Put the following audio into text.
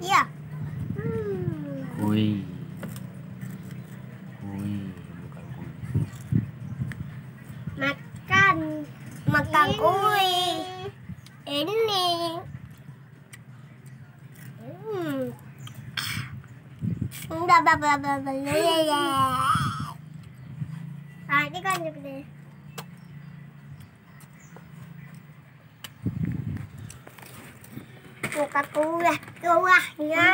Iya. Kui. Kui, bukan kui. Makan kue. Ini. Ah, ini kan juga deh. Buka kuah, kuahnya.